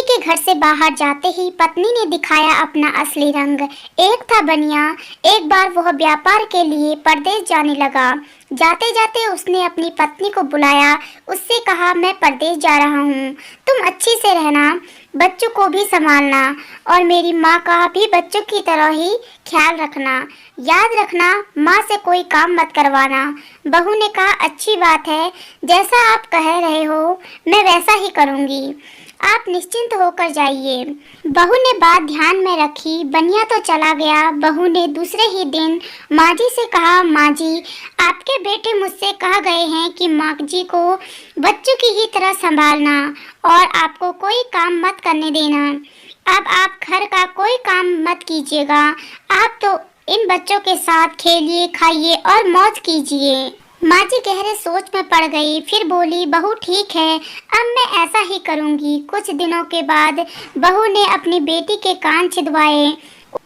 पति के घर से बाहर जाते ही पत्नी ने दिखाया अपना असली रंग। एक था बनिया। एक बार वह व्यापार के लिए परदेश जाने लगा। जाते जाते उसने अपनी पत्नी को बुलाया, उससे कहा, मैं परदेश जा रहा हूँ, तुम अच्छी से रहना, बच्चों को भी संभालना और मेरी माँ का भी बच्चों की तरह ही ख्याल रखना। याद रखना, माँ से कोई काम मत करवाना। बहू ने कहा, अच्छी बात है, जैसा आप कह रहे हो मैं वैसा ही करूँगी, आप निश्चिंत होकर जाइए। बहू ने बात ध्यान में रखी। बनिया तो चला गया। बहू ने दूसरे ही दिन माँ जी से कहा, माँ जी, आपके बेटे मुझसे कह गए हैं कि माँ जी को बच्चों की ही तरह संभालना और आपको कोई काम मत करने देना। अब आप घर का कोई काम मत कीजिएगा, आप तो इन बच्चों के साथ खेलिए, खाइए और मौज कीजिए। माँ जी गहरे सोच में पड़ गई। फिर बोली, बहू ठीक है, अब मैं ऐसा ही करूँगी। कुछ दिनों के बाद बहू ने अपनी बेटी के कान छिदवाए।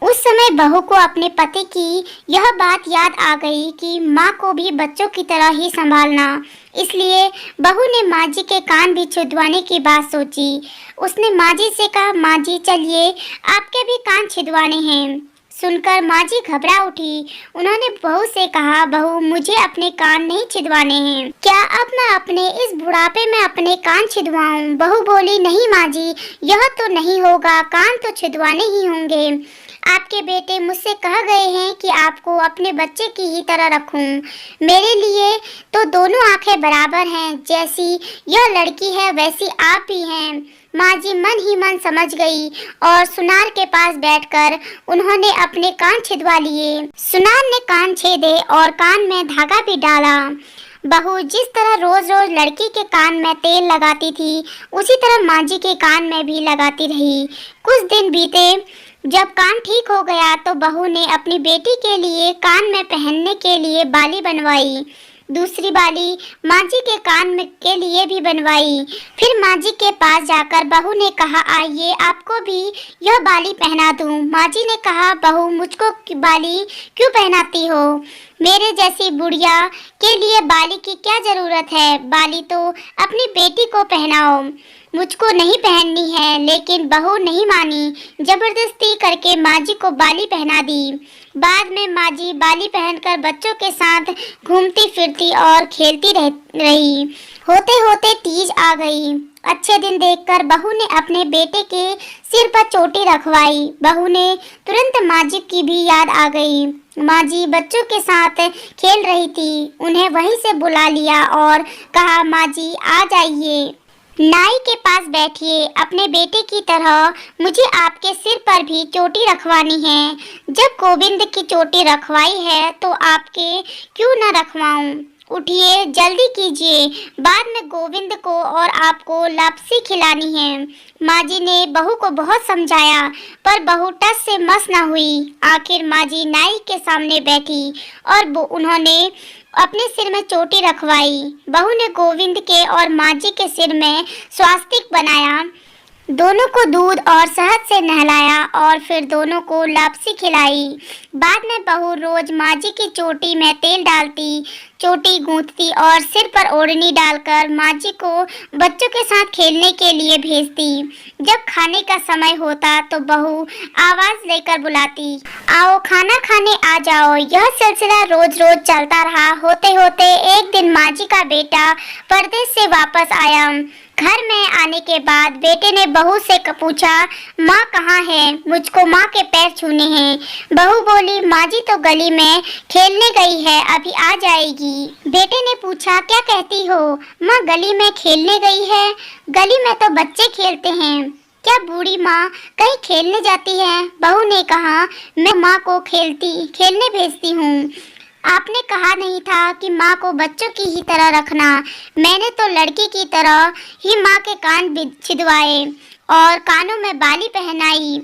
उस समय बहू को अपने पति की यह बात याद आ गई कि माँ को भी बच्चों की तरह ही संभालना। इसलिए बहू ने माँ जी के कान भी छिदवाने की बात सोची। उसने माँ जी से कहा, माँ जी चलिए, आपके भी कान छिदवाने हैं। सुनकर माँ जी घबरा उठी। उन्होंने बहू से कहा, बहू मुझे अपने कान नहीं छिदवाने हैं, क्या अब मैं अपने इस बुढ़ापे में अपने कान छिदवाऊं? बहू बोली, नहीं माँ जी, यह तो नहीं होगा, कान तो छिदवाने ही होंगे। आपके बेटे मुझसे कह गए हैं कि आपको अपने बच्चे की ही तरह रखूं। मेरे लिए तो दोनों आंखें बराबर हैं, जैसी यह लड़की है वैसी आप भी हैं। माँ जी मन ही मन समझ गई और सुनार के पास बैठकर उन्होंने अपने कान छिदवा लिए। सुनार ने कान छेदे और कान में धागा भी डाला। बहू जिस तरह रोज रोज लड़की के कान में तेल लगाती थी, उसी तरह माँ जी के कान में भी लगाती रही। कुछ दिन बीते। जब कान ठीक हो गया तो बहू ने अपनी बेटी के लिए कान में पहनने के लिए बाली बनवाई। दूसरी बाली माँ जी के कान में के लिए भी बनवाई। फिर माँ जी के पास जाकर बहू ने कहा, आइए आपको भी यह बाली पहना दूं। माँ जी ने कहा, बहू मुझको बाली क्यों पहनाती हो? मेरे जैसी बुढ़िया के लिए बाली की क्या जरूरत है? बाली तो अपनी बेटी को पहनाओ, मुझको नहीं पहननी है। लेकिन बहू नहीं मानी, जबरदस्ती करके माँ जी को बाली पहना दी। बाद में माँ जी बाली पहनकर बच्चों के साथ घूमती फिरती और खेलती रही। होते होते तीज आ गई। अच्छे दिन देखकर बहू ने अपने बेटे के सिर पर चोटी रखवाई। बहू ने तुरंत माँ जी की भी याद आ गई। माँ जी बच्चों के साथ खेल रही थी। उन्हें वहीं से बुला लिया और कहा, माँ जी आ जाइए, नाई के पास बैठिए, अपने बेटे की तरह मुझे आपके सिर पर भी चोटी रखवानी है। जब गोविंद की चोटी रखवाई है तो आपके क्यों न रखवाऊं? उठिए, जल्दी कीजिए, बाद में गोविंद को और आपको लापसी खिलानी है। माँ जी ने बहू को बहुत समझाया पर बहू टस से मस न हुई। आखिर माँ जी नाई के सामने बैठी और उन्होंने अपने सिर में चोटी रखवाई। बहू ने गोविंद के और माँ जी के सिर में स्वास्तिक बनाया। दोनों को दूध और शहद से नहलाया और फिर दोनों को लापसी खिलाई। बाद में बहू रोज माँ जी की चोटी में तेल डालती, चोटी गूंथती और सिर पर ओढ़नी डालकर माँ जी को बच्चों के साथ खेलने के लिए भेजती। जब खाने का समय होता तो बहू आवाज लेकर बुलाती, आओ खाना खाने आ जाओ। यह सिलसिला रोज रोज चलता रहा। होते होते एक दिन माँ जी का बेटा परदेश से वापस आया। घर में आने के बाद बेटे ने बहू से पूछा, माँ कहाँ है? मुझको माँ के पैर छूने हैं। बहू बोली, माँ जी तो गली में खेलने गई है, अभी आ जाएगी। बेटे ने पूछा, क्या कहती हो? माँ गली में खेलने गई है? गली में तो बच्चे खेलते हैं, क्या बूढ़ी माँ कहीं खेलने जाती है? बहू ने कहा, मैं माँ को खेलने भेजती हूँ। आपने कहा नहीं था कि माँ को बच्चों की ही तरह रखना। मैंने तो लड़की की तरह ही माँ के कान छिदवाए और कानों में बाली पहनाई।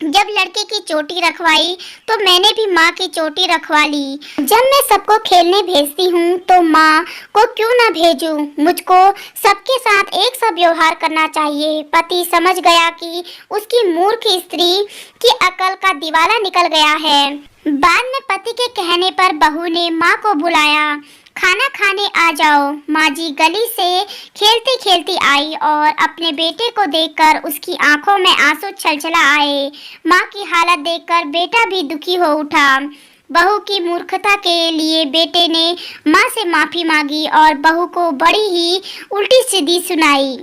जब लड़के की चोटी रखवाई तो मैंने भी माँ की चोटी रखवा ली। जब मैं सबको खेलने भेजती हूँ तो माँ को क्यों ना भेजूं? मुझको सबके साथ एक सा व्यवहार करना चाहिए। पति समझ गया कि उसकी मूर्ख स्त्री की अकल का दिवाला निकल गया है। बाद में पति के कहने पर बहू ने माँ को बुलाया खाना खाने आ जाओ। माँ जी गली से खेलती खेलती आई और अपने बेटे को देखकर उसकी आंखों में आंसू छलछला आए। माँ की हालत देखकर बेटा भी दुखी हो उठा। बहू की मूर्खता के लिए बेटे ने माँ से माफी मांगी और बहू को बड़ी ही उल्टी सीधी सुनाई।